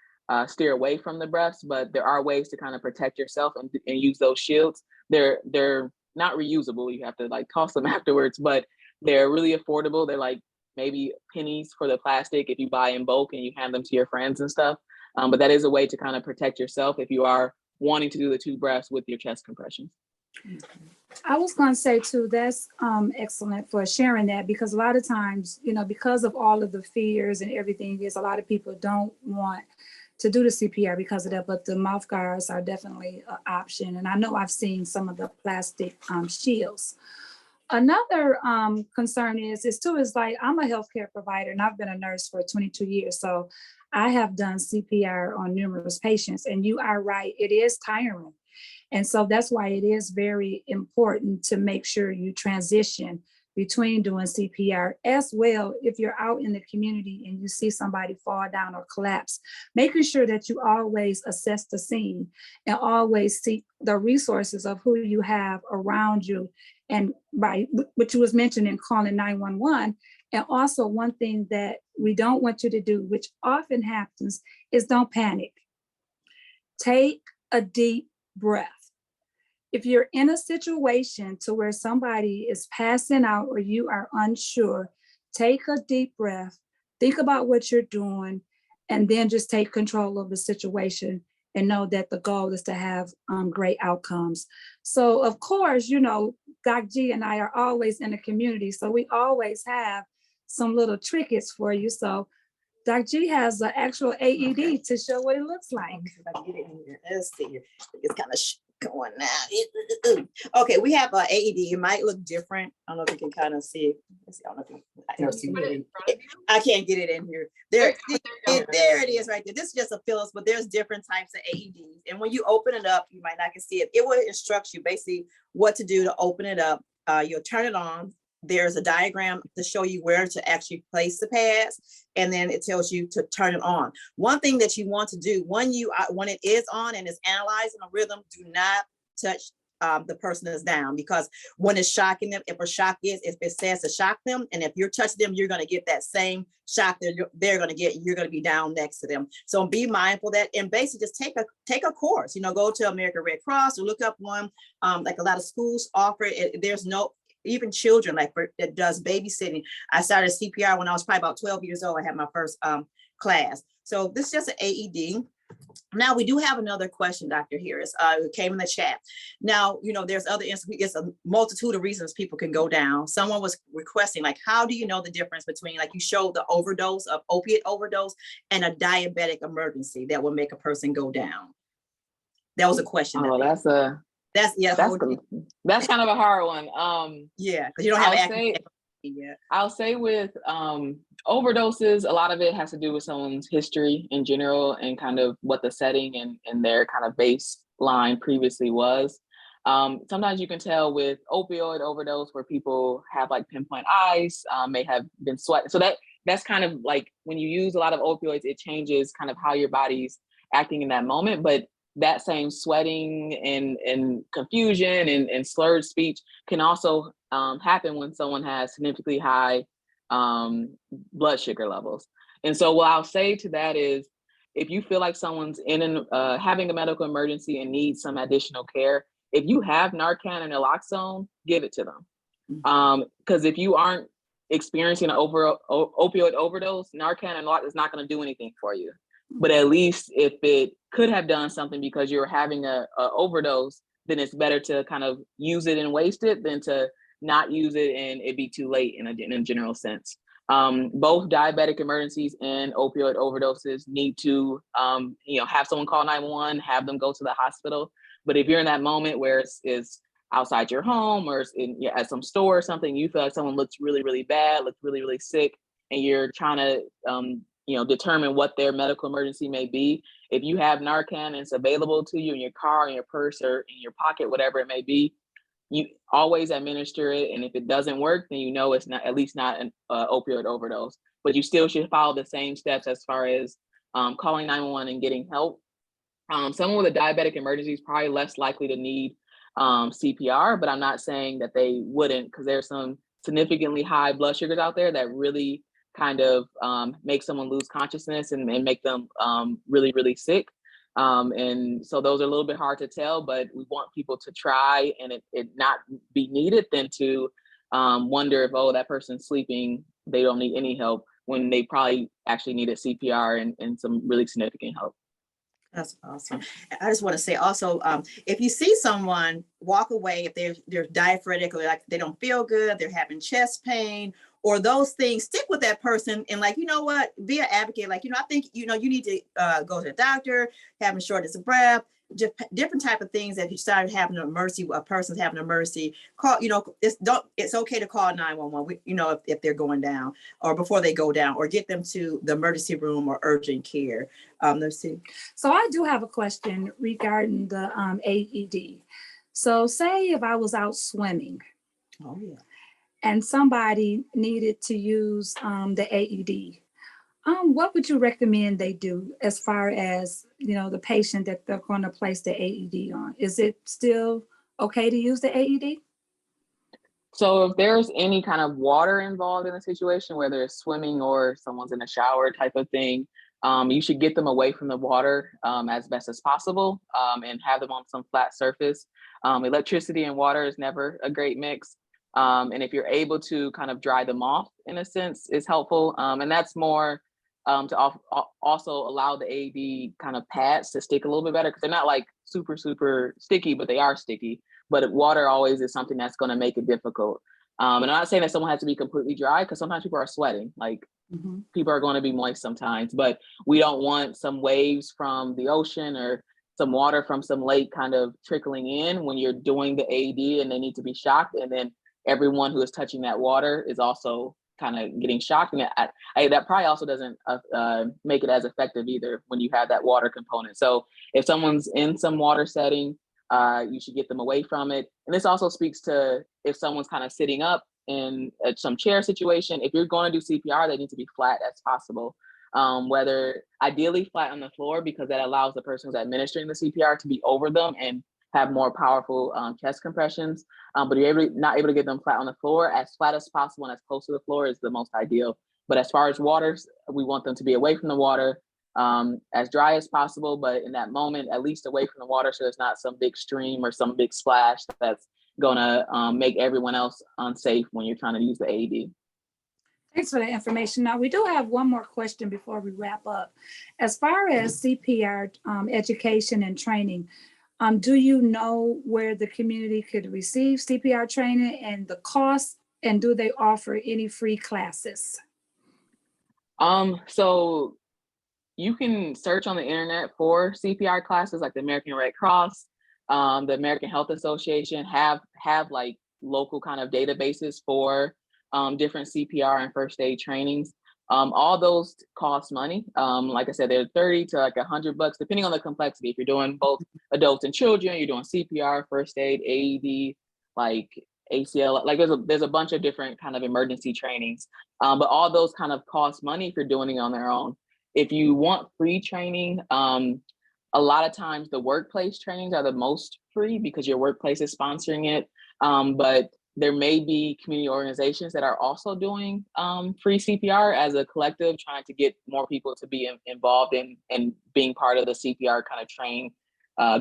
steer away from the breaths. But there are ways to kind of protect yourself and use those shields. They're not reusable. You have to like toss them afterwards, but they're really affordable. They're like maybe pennies for the plastic if you buy in bulk and you hand them to your friends and stuff. But that is a way to kind of protect yourself if you are wanting to do the 2 breaths with your chest compressions. I was going to say too, that's excellent for sharing that, because a lot of times, because of all of the fears and everything, there's a lot of people don't want to do the CPR because of that, but the mouth guards are definitely an option. And I know I've seen some of the plastic shields. Another concern is like, I'm a healthcare provider and I've been a nurse for 22 years. So I have done CPR on numerous patients, and you are right, it is tiring. And so that's why it is very important to make sure you transition between doing CPR as well. If you're out in the community and you see somebody fall down or collapse, making sure that you always assess the scene and always seek the resources of who you have around you. And by what you was mentioning, calling 911. And also one thing that we don't want you to do, which often happens, is don't panic. Take a deep breath. If you're in a situation to where somebody is passing out or you are unsure, take a deep breath, think about what you're doing, and then just take control of the situation and know that the goal is to have great outcomes. So of course, Doc G and I are always in the community, so we always have some little trinkets for you. So Doc G has an actual AED to show what it looks like. Let's see here. It's kind of going now. Okay, we have an AED. It might look different. I don't know if you can kind of see it. Let's see. I don't know if you can see it. I can't get it in here. There it is right there. This is just a Phillips, but there's different types of AEDs. And when you open it up, you might not can see it. It will instruct you basically what to do to open it up. You'll turn it on. There's a diagram to show you where to actually place the pads, and then it tells you to turn it on. One thing that you want to do when it is on and it's analyzing a rhythm, do not touch the person that's down, because when it's shocking them, if it says to shock them, and if you're touching them, you're going to get that same shock that they're going to get. You're going to be down next to them. So be mindful of that, and basically just take a course. Go to American Red Cross or look up one. Like a lot of schools offer it. There's no. Even children that does babysitting. I started CPR when I was probably about 12 years old. I had my first class. So this is just an AED. Now we do have another question, Dr. Harris. It came in the chat. Now, there's other instances. It's a multitude of reasons people can go down. Someone was requesting, like, how do you know the difference between, like you showed the opiate overdose and a diabetic emergency that will make a person go down? That was a question. Oh, that's kind of a hard one. Yeah, because you don't have I'll say with Overdoses, a lot of it has to do with someone's history in general and kind of what the setting and their kind of baseline previously was. Sometimes you can tell with opioid overdose where people have like pinpoint eyes, may have been sweating. So that's kind of like when you use a lot of opioids, it changes kind of how your body's acting in that moment. But that same sweating and confusion and slurred speech can also happen when someone has significantly high blood sugar levels. And so what I'll say to that is, if you feel like someone's having a medical emergency and needs some additional care, if you have Narcan and naloxone, give it to them. Because if you aren't experiencing an opioid overdose, Narcan and naloxone is not going to do anything for you. But at least if it could have done something because you're having a overdose, then it's better to kind of use it and waste it than to not use it and it be too late in a general sense. Both diabetic emergencies and opioid overdoses need to, have someone call 911, have them go to the hospital. But if you're in that moment where it's outside your home or it's at some store or something, you feel like someone looks really, really bad, looks really, really sick, and you're trying to, determine what their medical emergency may be. If you have Narcan and it's available to you in your car, in your purse, or in your pocket, whatever it may be, you always administer it. And if it doesn't work, then you know it's not, at least not an opioid overdose. But you still should follow the same steps as far as calling 911 and getting help. Someone with a diabetic emergency is probably less likely to need CPR, but I'm not saying that they wouldn't, because there's some significantly high blood sugars out there that really kind of make someone lose consciousness and make them really, really sick. And so those are a little bit hard to tell, but we want people to try and it not be needed than to wonder if, oh, that person's sleeping, they don't need any help, when they probably actually needed CPR and some really significant help. That's awesome. I just want to say also, if you see someone walk away, if they're diaphoretic or like they don't feel good, they're having chest pain or those things, stick with that person and like, you know what, be an advocate. Like, I think, you need to go to the doctor, having shortness of breath, just different type of things that you started having an emergency, a person's having an emergency, call, it's okay to call 911, if they're going down or before they go down, or get them to the emergency room or urgent care. Let's see. So I do have a question regarding the AED. So say if I was out swimming. Oh yeah. And somebody needed to use the AED. What would you recommend they do as far as, the patient that they're going to place the AED on? Is it still okay to use the AED? So if there's any kind of water involved in the situation, whether it's swimming or someone's in a shower type of thing, you should get them away from the water as best as possible and have them on some flat surface. Electricity and water is never a great mix. And if you're able to kind of dry them off in a sense is helpful. And that's more to also allow the AED kind of pads to stick a little bit better, because they're not like super, super sticky, but they are sticky. But water always is something that's going to make it difficult. And I'm not saying that someone has to be completely dry, because sometimes people are sweating, like people are going to be moist sometimes, but we don't want some waves from the ocean or some water from some lake kind of trickling in when you're doing the AED and they need to be shocked. And then everyone who is touching that water is also kind of getting shocked. And that probably also doesn't make it as effective either when you have that water component. So if someone's in some water setting, you should get them away from it. And this also speaks to if someone's kind of sitting up in some chair situation, if you're going to do CPR, they need to be flat as possible. Whether ideally flat on the floor, because that allows the person who's administering the CPR to be over them and have more powerful chest compressions. But you're not able to get them flat on the floor, as flat as possible and as close to the floor is the most ideal. But as far as waters, we want them to be away from the water, as dry as possible, but in that moment, at least away from the water, so there's not some big stream or some big splash that's gonna make everyone else unsafe when you're trying to use the AED. Thanks for that information. Now, we do have one more question before we wrap up. As far as CPR education and training, do you know where the community could receive CPR training and the cost, and do they offer any free classes? So you can search on the internet for CPR classes, like the American Red Cross, the American Health Association have like local kind of databases for different CPR and first aid trainings. All those cost money. Like I said, they're 30 to like $100, depending on the complexity. If you're doing both adults and children, you're doing CPR, first aid, AED, like ACL, like there's a bunch of different kind of emergency trainings. But all those kind of cost money if you're doing it on their own. If you want free training, a lot of times the workplace trainings are the most free because your workplace is sponsoring it. But there may be community organizations that are also doing free CPR as a collective, trying to get more people to be involved in being part of the CPR kind of trained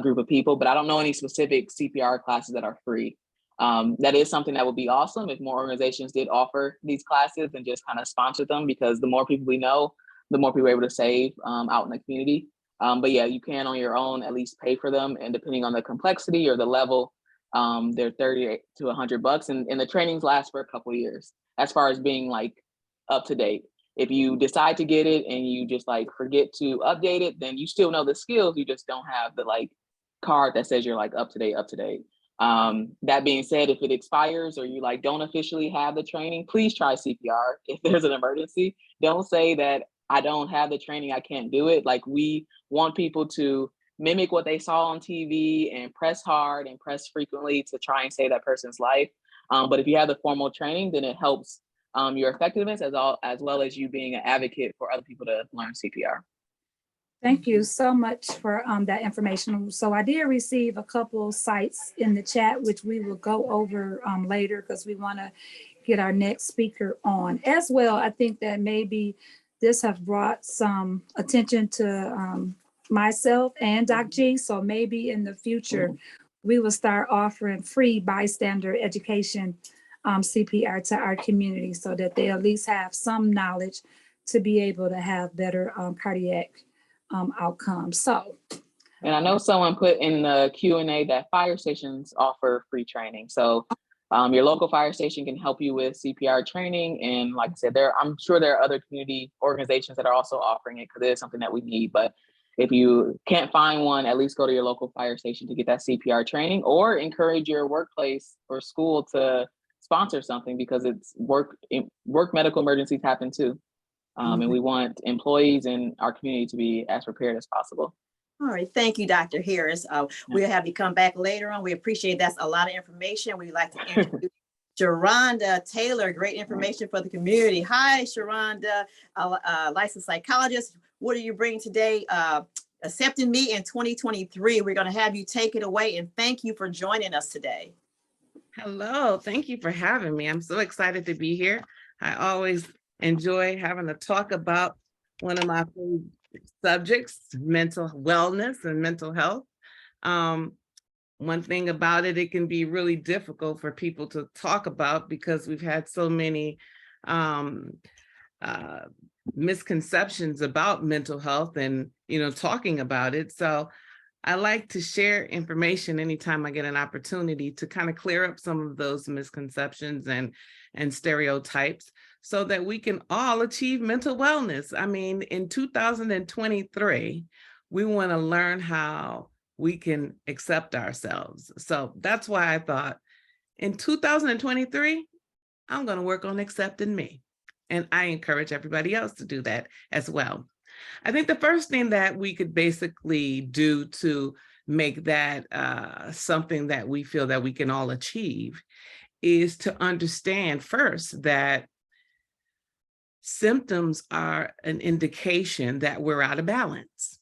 group of people. But I don't know any specific CPR classes that are free. That is something that would be awesome if more organizations did offer these classes and just kind of sponsor them, because the more people we know, the more people are able to save out in the community. But yeah, you can on your own at least pay for them, and depending on the complexity or the level, they're 30 to $100, and the trainings last for a couple of years as far as being like up to date. If you decide to get it and you just like forget to update it, then you still know the skills, you just don't have the like card that says you're like up to date. That being said, if it expires or you like don't officially have the training, please try CPR if there's an emergency. Don't say that I don't have the training, I can't do it. Like, we want people to mimic what they saw on TV and press hard and press frequently to try and save that person's life. But if you have the formal training, then it helps your effectiveness as well as you being an advocate for other people to learn CPR. Thank you so much for that information. So I did receive a couple sites in the chat, which we will go over later because we want to get our next speaker on as well. I think that maybe this have brought some attention to myself and Doc G. So maybe in the future, we will start offering free bystander education CPR to our community so that they at least have some knowledge to be able to have better cardiac outcomes. So, and I know someone put in the Q&A that fire stations offer free training. So your local fire station can help you with CPR training. And like I said, I'm sure there are other community organizations that are also offering it because it is something that we need. But if you can't find one, at least go to your local fire station to get that CPR training, or encourage your workplace or school to sponsor something, because it's work medical emergencies happen too. And we want employees in our community to be as prepared as possible. All right, thank you, Dr. Harris. We'll have you come back later on. We appreciate that's a lot of information. We'd like to introduce Sharonda Taylor, great information for the community. Hi, Sharonda, licensed psychologist. What are you bringing today? Accepting Me in 2023. We're going to have you take it away, and thank you for joining us today. Hello, thank you for having me. I'm so excited to be here. I always enjoy having to talk about one of my favorite subjects, mental wellness and mental health. One thing about it, it can be really difficult for people to talk about because we've had so many misconceptions about mental health and, talking about it. So I like to share information anytime I get an opportunity to kind of clear up some of those misconceptions and stereotypes so that we can all achieve mental wellness. I mean, in 2023, we want to learn how we can accept ourselves. So that's why I thought in 2023, I'm going to work on accepting me. And I encourage everybody else to do that as well. I think the first thing that we could basically do to make that something that we feel that we can all achieve is to understand first that symptoms are an indication that we're out of balance.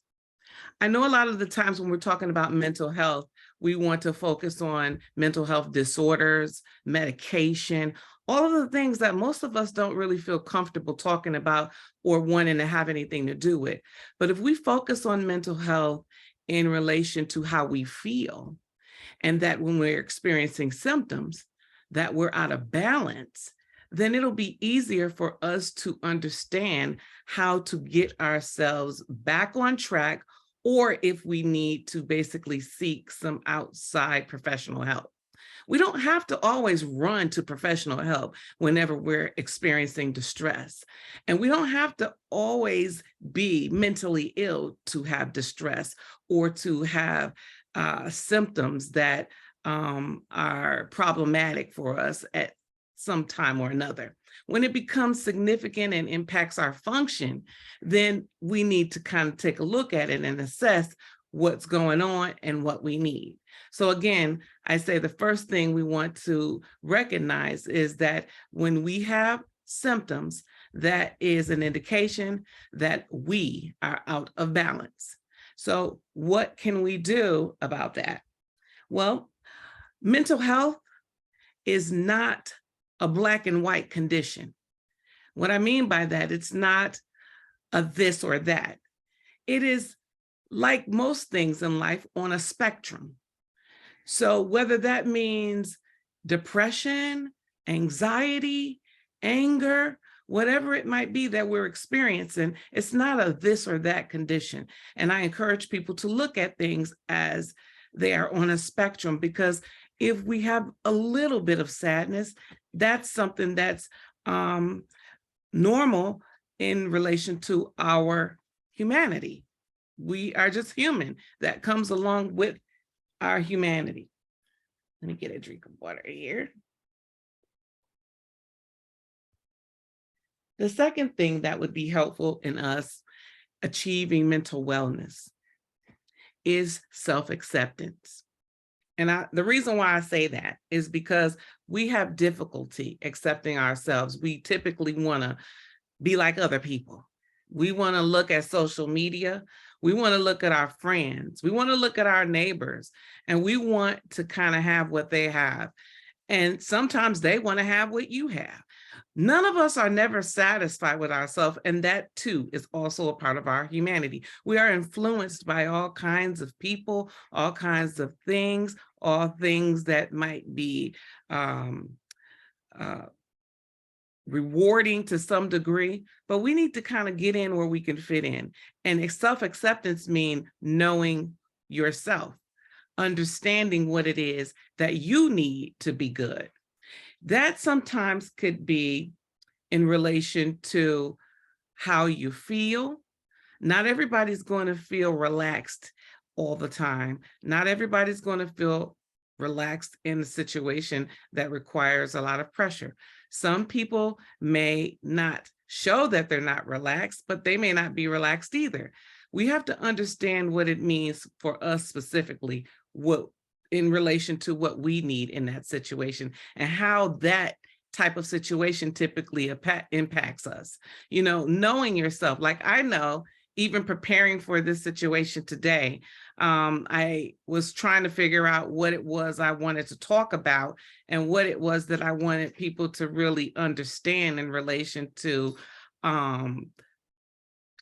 I know a lot of the times when we're talking about mental health, we want to focus on mental health disorders, medication, all of the things that most of us don't really feel comfortable talking about or wanting to have anything to do with. But if we focus on mental health in relation to how we feel, and that when we're experiencing symptoms, that we're out of balance, then it'll be easier for us to understand how to get ourselves back on track, or if we need to basically seek some outside professional help. We don't have to always run to professional help whenever we're experiencing distress. And we don't have to always be mentally ill to have distress or to have symptoms that are problematic for us at some time or another. When it becomes significant and impacts our function, then we need to kind of take a look at it and assess what's going on and what we need. So again, I say the first thing we want to recognize is that when we have symptoms, that is an indication that we are out of balance. So what can we do about that? Well, mental health is not a black and white condition. What I mean by that, it's not a this or that. It is, like most things in life, on a spectrum. So whether that means depression, anxiety, anger, whatever it might be that we're experiencing, it's not a this or that condition. And I encourage people to look at things as they are on a spectrum, because if we have a little bit of sadness, that's something that's normal in relation to our humanity. We are just human. That comes along with our humanity. Let me get a drink of water here. The second thing that would be helpful in us achieving mental wellness is self-acceptance. And the reason why I say that is because we have difficulty accepting ourselves. We typically want to be like other people. We want to look at social media. We want to look at our friends. We want to look at our neighbors, and we want to kind of have what they have. And sometimes they want to have what you have. None of us are never satisfied with ourselves, and that too is also a part of our humanity. We are influenced by all kinds of people, all kinds of things, all things that might be rewarding to some degree, but we need to kind of get in where we can fit in. And self-acceptance means knowing yourself, understanding what it is that you need to be good. That sometimes could be in relation to how you feel. Not everybody's going to feel relaxed all the time. Not everybody's going to feel relaxed in a situation that requires a lot of pressure. Some people may not show that they're not relaxed, but they may not be relaxed either. We have to understand what it means for us specifically, what in relation to what we need in that situation, and how that type of situation typically impacts us. You know, knowing yourself, like I know, even preparing for this situation today, I was trying to figure out what it was I wanted to talk about and what it was that I wanted people to really understand in relation to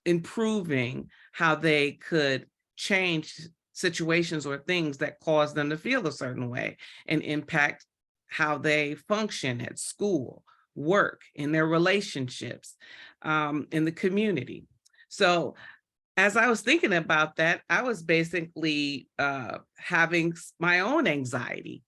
improving how they could change situations or things that cause them to feel a certain way and impact how they function at school, work, in their relationships, in the community. So as I was thinking about that, I was basically having my own anxiety.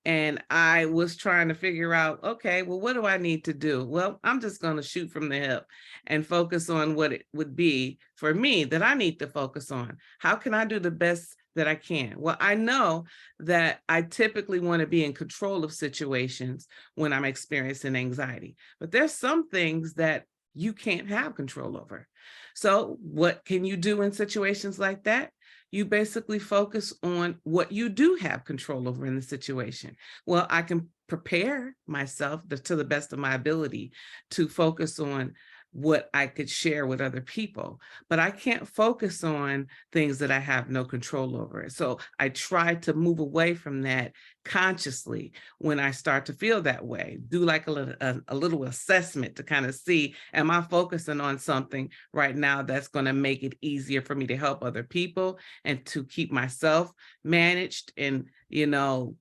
And I was trying to figure out, okay, well, what do I need to do? Well, I'm just going to shoot from the hip and focus on what it would be for me that I need to focus on. How can I do the best that I can? Well, I know that I typically want to be in control of situations when I'm experiencing anxiety, but there's some things that you can't have control over. So what can you do in situations like that? You basically focus on what you do have control over in the situation. Well, I can prepare myself to the best of my ability to focus on what I could share with other people, but I can't focus on things that I have no control over. So I try to move away from that consciously when I start to feel that way. Do like a little assessment to kind of see, am I focusing on something right now that's going to make it easier for me to help other people and to keep myself managed and, you know,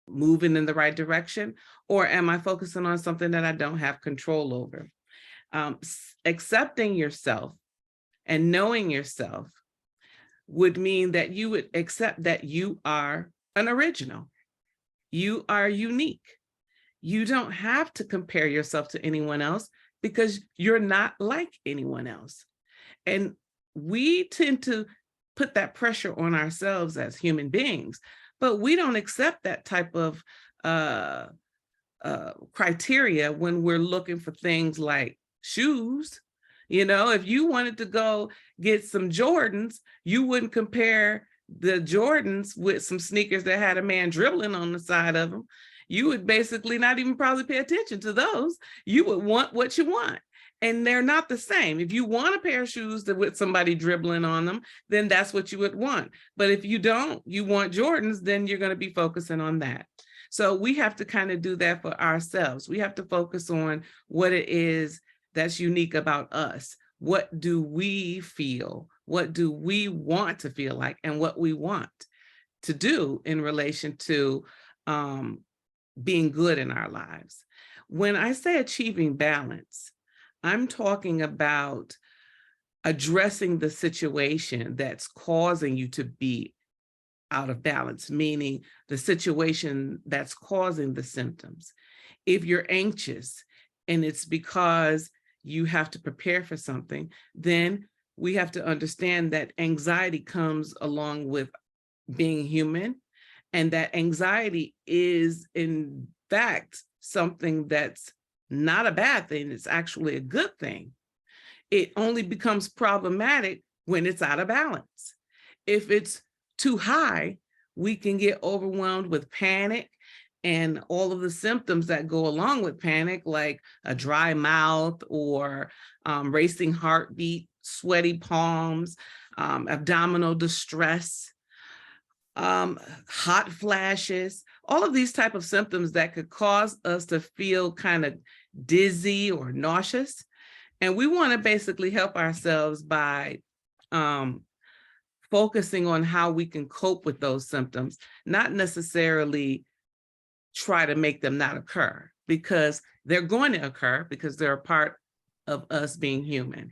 moving in the right direction? Or am I focusing on something that I don't have control over? Accepting yourself and knowing yourself would mean that you would accept that you are an original. You are unique. You don't have to compare yourself to anyone else because you're not like anyone else. And we tend to put that pressure on ourselves as human beings, but we don't accept that type of criteria when we're looking for things like shoes. You know, if you wanted to go get some Jordans, you wouldn't compare the Jordans with some sneakers that had a man dribbling on the side of them. You would basically not even probably pay attention to those. You would want what you want. And they're not the same. If you want a pair of shoes that with somebody dribbling on them, then that's what you would want. But if you don't, you want Jordans, then you're going to be focusing on that. So we have to kind of do that for ourselves. We have to focus on what it is that's unique about us. What do we feel? What do we want to feel like, and what we want to do in relation to being good in our lives? When I say achieving balance, I'm talking about addressing the situation that's causing you to be out of balance, meaning the situation that's causing the symptoms. If you're anxious and it's because you have to prepare for something, then we have to understand that anxiety comes along with being human, and that anxiety is in fact something that's not a bad thing. It's actually a good thing. It only becomes problematic when it's out of balance. If it's too high, we can get overwhelmed with panic and all of the symptoms that go along with panic, like a dry mouth or racing heartbeat, sweaty palms, abdominal distress, hot flashes, all of these type of symptoms that could cause us to feel kind of dizzy or nauseous. And we want to basically help ourselves by focusing on how we can cope with those symptoms, not necessarily try to make them not occur, because they're going to occur because they're a part of us being human.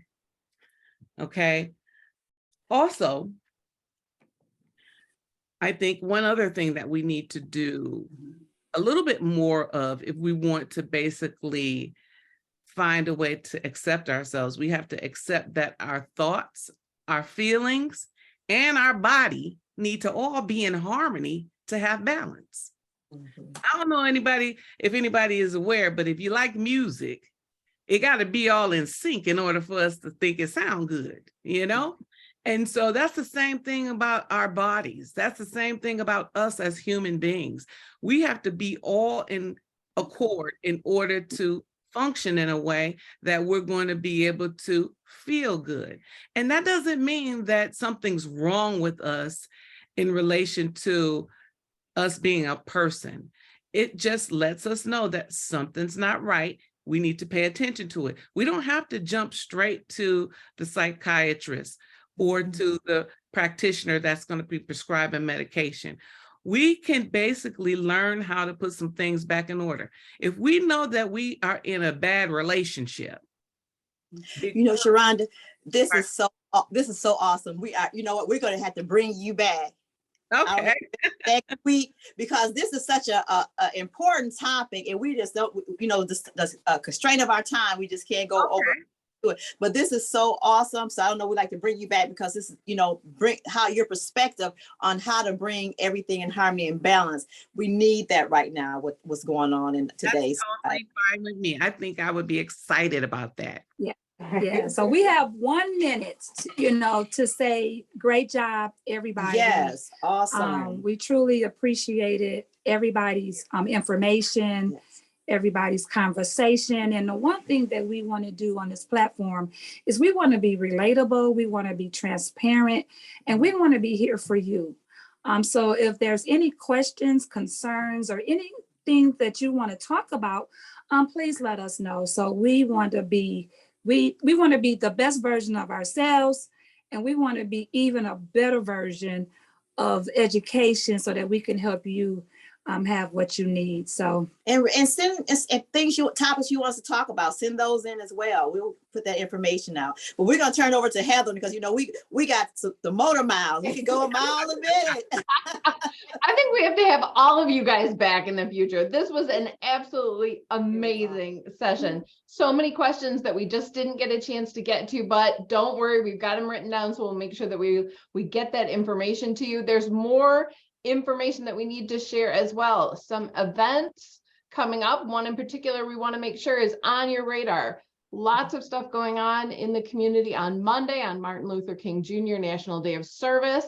Okay. Also, I think one other thing that we need to do a little bit more of, if we want to basically find a way to accept ourselves, we have to accept that our thoughts, our feelings, and our body need to all be in harmony to have balance. I don't know if anybody is aware, but if you like music, it got to be all in sync in order for us to think it sound good, you know? And so that's the same thing about our bodies. That's the same thing about us as human beings. We have to be all in accord in order to function in a way that we're going to be able to feel good. And that doesn't mean that something's wrong with us in relation to us being a person. It just lets us know that something's not right. We need to pay attention to it. We don't have to jump straight to the psychiatrist or to the practitioner that's going to be prescribing medication. We can basically learn how to put some things back in order. If we know that we are in a bad relationship. You know, Sharonda, this is so awesome. We are, you know what, we're going to have to bring you back. Okay. Next week, because this is such a important topic, and we just don't, you know, the constraint of our time, we just can't go over it. But this is so awesome. So I don't know, we'd like to bring you back, because this is, you know, bring how your perspective on how to bring everything in harmony and balance. We need that right now with what's going on in today's. That's totally fine with me. I think I would be excited about that. Yeah. Yeah, so we have 1 minute, to say great job, everybody. Yes, awesome. We truly appreciated everybody's information, yes, everybody's conversation. And the one thing that we want to do on this platform is we want to be relatable, we want to be transparent, and we want to be here for you. So if there's any questions, concerns, or anything that you want to talk about, please let us know. So we want to be we want to be the best version of ourselves, and we want to be even a better version of education so that we can help you have what you need. So and send things topics you want us to talk about, send those in as well. We'll put that information out. But we're gonna turn it over to Heather, because we got the motor miles. We can go a mile a minute. I think we have to have all of you guys back in the future. This was an absolutely amazing session. So many questions that we just didn't get a chance to get to, but don't worry, we've got them written down, so we'll make sure that we get that information to you. There's more information that we need to share as well. Some events coming up. One in particular we want to make sure is on your radar. Lots of stuff going on in the community on Monday, on Martin Luther King Jr. National Day of Service.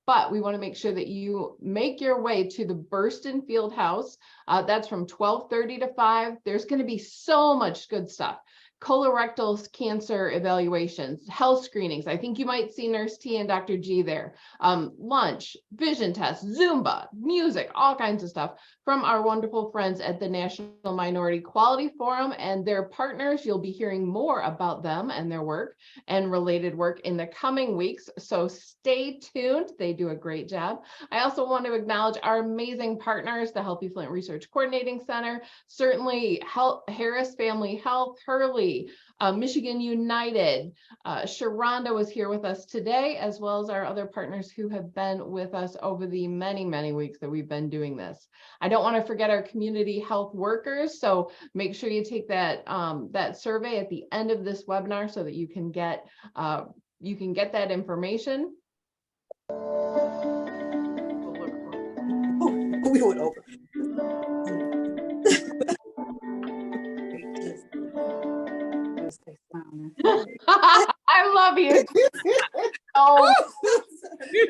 But we want to make sure that you make your way to the Burston Field House. That's from 12:30 to 5. There's going to be so much good stuff. Colorectal cancer evaluations, health screenings. I think you might see Nurse T and Dr. G there. Lunch, vision tests, Zumba, music, all kinds of stuff from our wonderful friends at the National Minority Quality Forum and their partners. You'll be hearing more about them and their work and related work in the coming weeks. So stay tuned. They do a great job. I also want to acknowledge our amazing partners, the Healthy Flint Research Coordinating Center, certainly Harris Family Health, Hurley, Michigan United. Sharonda was here with us today, as well as our other partners who have been with us over the many, many weeks that we've been doing this. I don't want to forget our community health workers. So make sure you take that, that survey at the end of this webinar so that you can get that information. We went over. I love you. Oh.